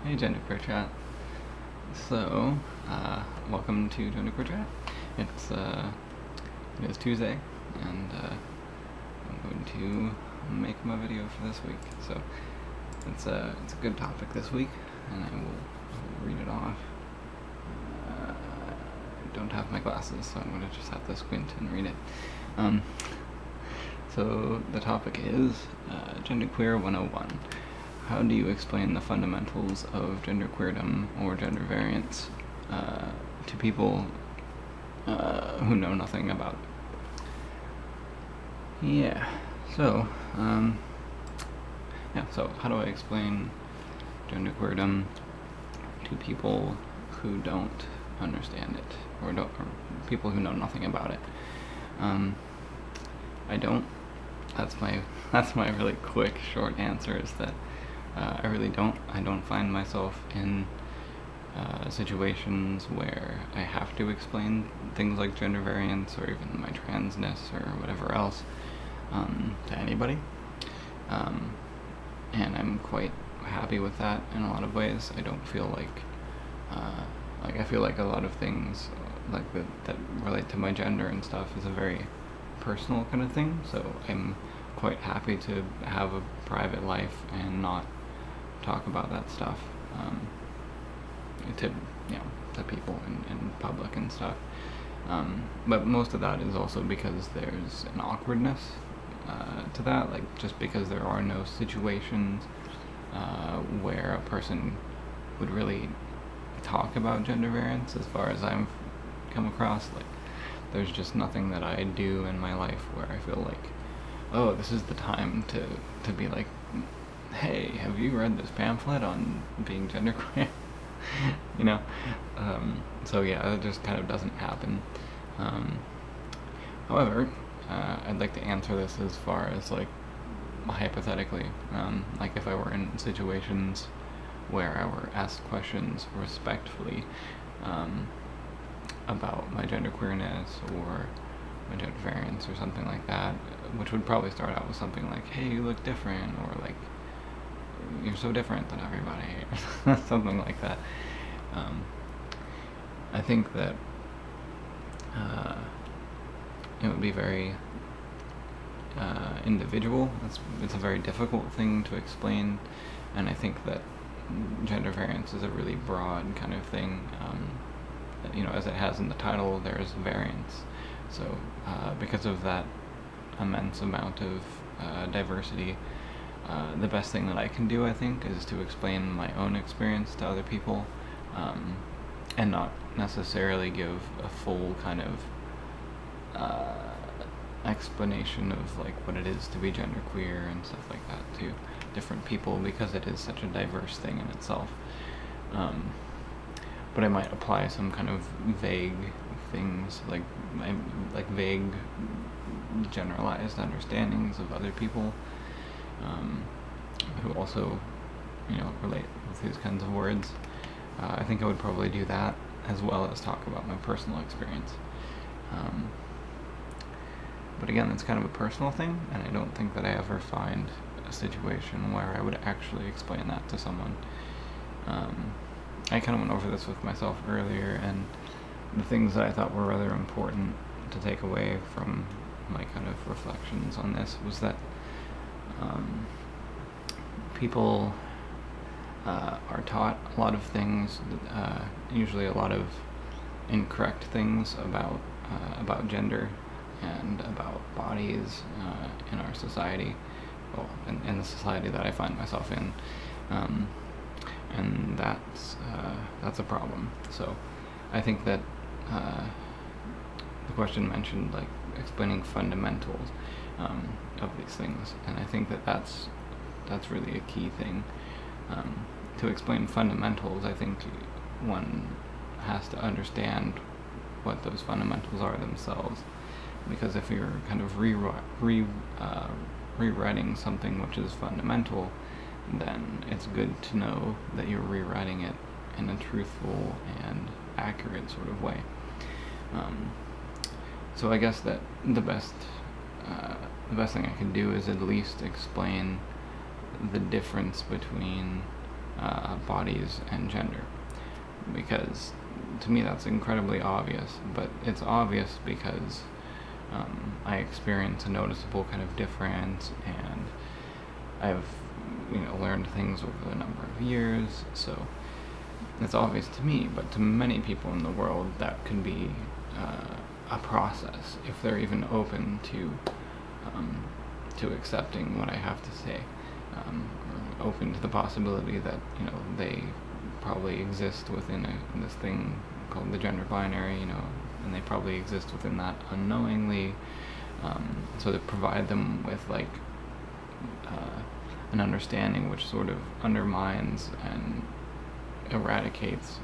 Hey GenderqueerChat. So, welcome to GenderqueerChat. It is Tuesday, and I'm going to make my video for this week. So, it's a good topic this week, and I will read it off. I don't have my glasses, so I'm going to just have to squint and read it. So, the topic is Genderqueer 101. How do you explain the fundamentals of genderqueerdom or gender variance to people who know nothing about it? So how do I explain genderqueerdom to people who don't understand it, or people who know nothing about it? I don't. That's my really quick, short answer, is that I really don't. I don't find myself in situations where I have to explain things like gender variance or even my transness or whatever else to anybody. And I'm quite happy with that in a lot of ways. I don't feel like I feel like a lot of things that relate to my gender and stuff is a very personal kind of thing, so I'm quite happy to have a private life and not talk about that stuff to people in public and stuff. But most of that is also because there's an awkwardness to that, just because there are no situations where a person would really talk about gender variance, as far as I've come across. There's just nothing that I do in my life where I feel like, oh, this is the time to be like, hey, have you read this pamphlet on being genderqueer? So yeah, it just kind of doesn't happen. However, I'd like to answer this as far as hypothetically, if I were in situations where I were asked questions respectfully about my genderqueerness or my gender variance or something like that, which would probably start out with something like, hey, you look different, or you're so different than everybody, or something like that. I think that it would be very individual. It's a very difficult thing to explain, and I think that gender variance is a really broad kind of thing. As it has in the title, there's variance. So because of that immense amount of diversity, the best thing that I can do, I think, is to explain my own experience to other people, and not necessarily give a full kind of explanation of what it is to be genderqueer and stuff like that to different people, because it is such a diverse thing in itself. But I might apply some kind of vague things, like vague generalized understandings of other people who also relate with these kinds of words. I think I would probably do that, as well as talk about my personal experience. But again, it's kind of a personal thing, and I don't think that I ever find a situation where I would actually explain that to someone. I kind of went over this with myself earlier, and the things that I thought were rather important to take away from my kind of reflections on this was that people are taught a lot of things, usually a lot of incorrect things about gender and about bodies in our society, well, in the society that I find myself in, and that's a problem. So I think that the question mentioned explaining fundamentals of these things, and I think that that's really a key thing. To explain fundamentals, I think one has to understand what those fundamentals are themselves, because if you're kind of rewriting something which is fundamental, then it's good to know that you're rewriting it in a truthful and accurate sort of way. So I guess that the best thing I can do is at least explain the difference between bodies and gender, because to me that's incredibly obvious, but it's obvious because I experience a noticeable kind of difference, and I've learned things over a number of years, so it's obvious to me, but to many people in the world that could be a process if they're even open to accepting what I have to say, or open to the possibility that they probably exist within this thing called the gender binary, and they probably exist within that unknowingly. So to provide them with like an understanding which sort of undermines and eradicates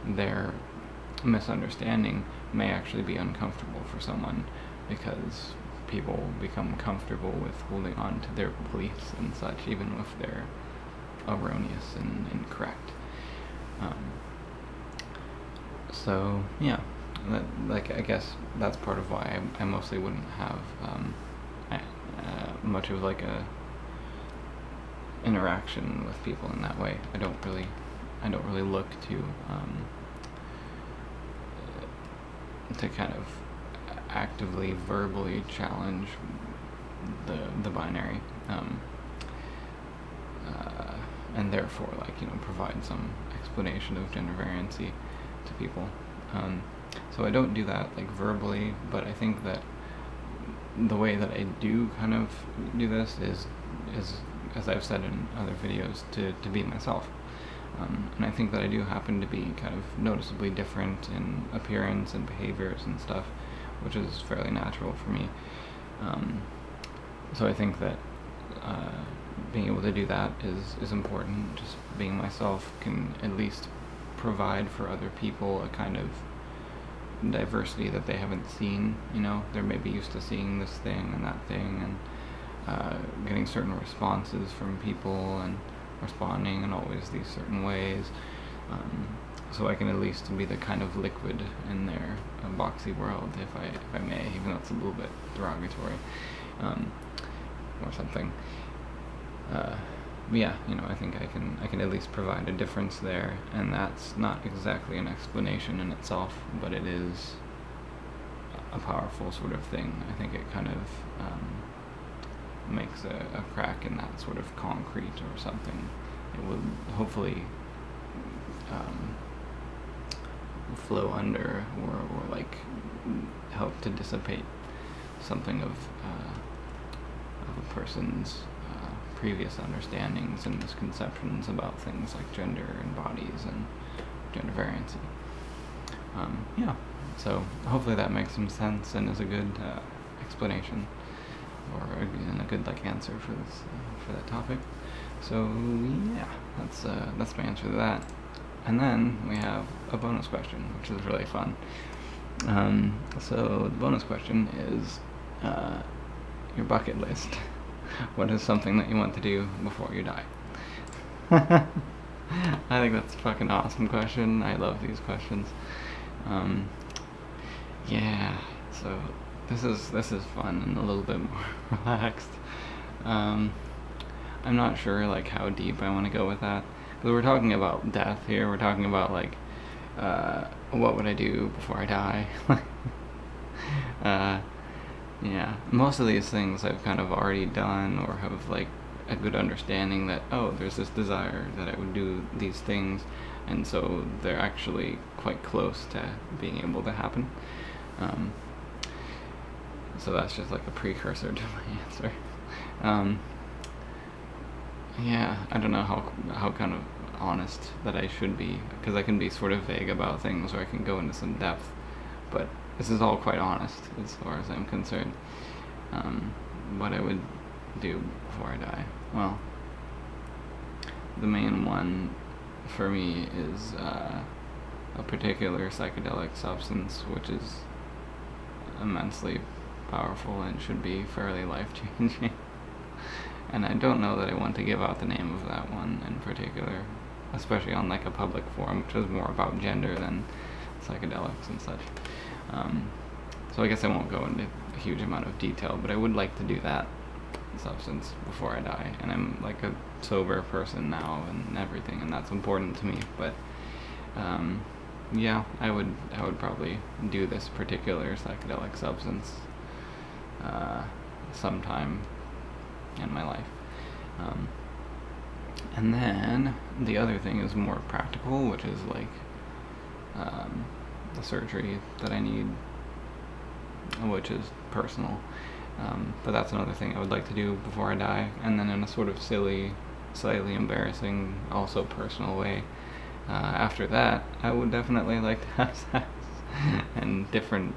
their misunderstanding may actually be uncomfortable for someone, because people become comfortable with holding on to their beliefs and such, even if they're erroneous and incorrect. So yeah, I guess that's part of why I mostly wouldn't have much of like a interaction with people in that way. I don't really look to kind of actively verbally challenge the binary, and therefore provide some explanation of gender variancy to people. So I don't do that like verbally, but I think that the way that I do kind of do this is as I've said in other videos, to be myself. And I think that I do happen to be kind of noticeably different in appearance and behaviors and stuff, which is fairly natural for me. So I think that being able to do that is important. Just being myself can at least provide for other people a kind of diversity that they haven't seen. They're maybe used to seeing this thing and that thing, and getting certain responses from people and responding in always these certain ways. So I can at least be the kind of liquid in their boxy world, if I may, even though it's a little bit derogatory, or something. But yeah, I think I can at least provide a difference there, and that's not exactly an explanation in itself, but it is a powerful sort of thing. I think it kind of makes a crack in that sort of concrete or something. It will hopefully flow under, or like help to dissipate something of a person's previous understandings and misconceptions about things like gender and bodies and gender variancy. Yeah, so hopefully that makes some sense and is a good explanation, or a good answer for this for that topic. So yeah, that's my answer to that. And then we have a bonus question, which is really fun. So the bonus question is your bucket list. What is something that you want to do before you die? I think that's a fucking awesome question. I love these questions. Yeah, so this is fun and a little bit more relaxed. I'm not sure how deep I want to go with that, because we're talking about death here. We're talking about what would I do before I die? Yeah, most of these things I've kind of already done, or have a good understanding that, oh, there's this desire that I would do these things, and so they're actually quite close to being able to happen. So that's just a precursor to my answer. Yeah, I don't know how kind of honest that I should be, because I can be sort of vague about things, or I can go into some depth, but this is all quite honest as far as I'm concerned. What I would do before I die. Well, the main one for me is a particular psychedelic substance, which is immensely powerful and should be fairly life-changing. And I don't know that I want to give out the name of that one in particular, especially on a public forum, which is more about gender than psychedelics and such. So I guess I won't go into a huge amount of detail, but I would like to do that. substance before I die, and I'm like a sober person now and everything, and that's important to me. But yeah, I would probably do this particular psychedelic substance sometime in my life. And then the other thing is more practical, which is like the surgery that I need, which is personal. But that's another thing I would like to do before I die. And then in a sort of silly, slightly embarrassing, also personal way, after that, I would definitely like to have sex and different,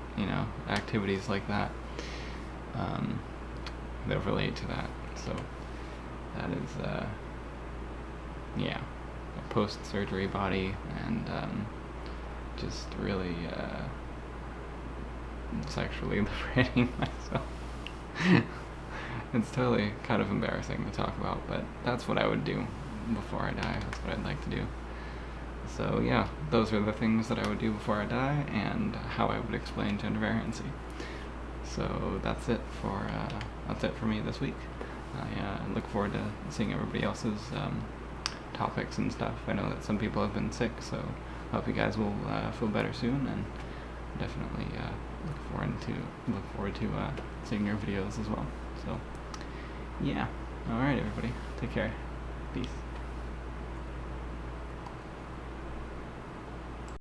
activities like that that relate to that. So that is, yeah, a post-surgery body, and just really sexually liberating myself. It's totally kind of embarrassing to talk about, but that's what I would do before I die. That's what I'd like to do. So yeah, those are the things that I would do before I die, and how I would explain gender variancy. So that's it for me this week. I look forward to seeing everybody else's topics and stuff. I know that some people have been sick, so I hope you guys will feel better soon, and definitely look forward to seeing your videos as well. So yeah, all right, everybody, take care, peace.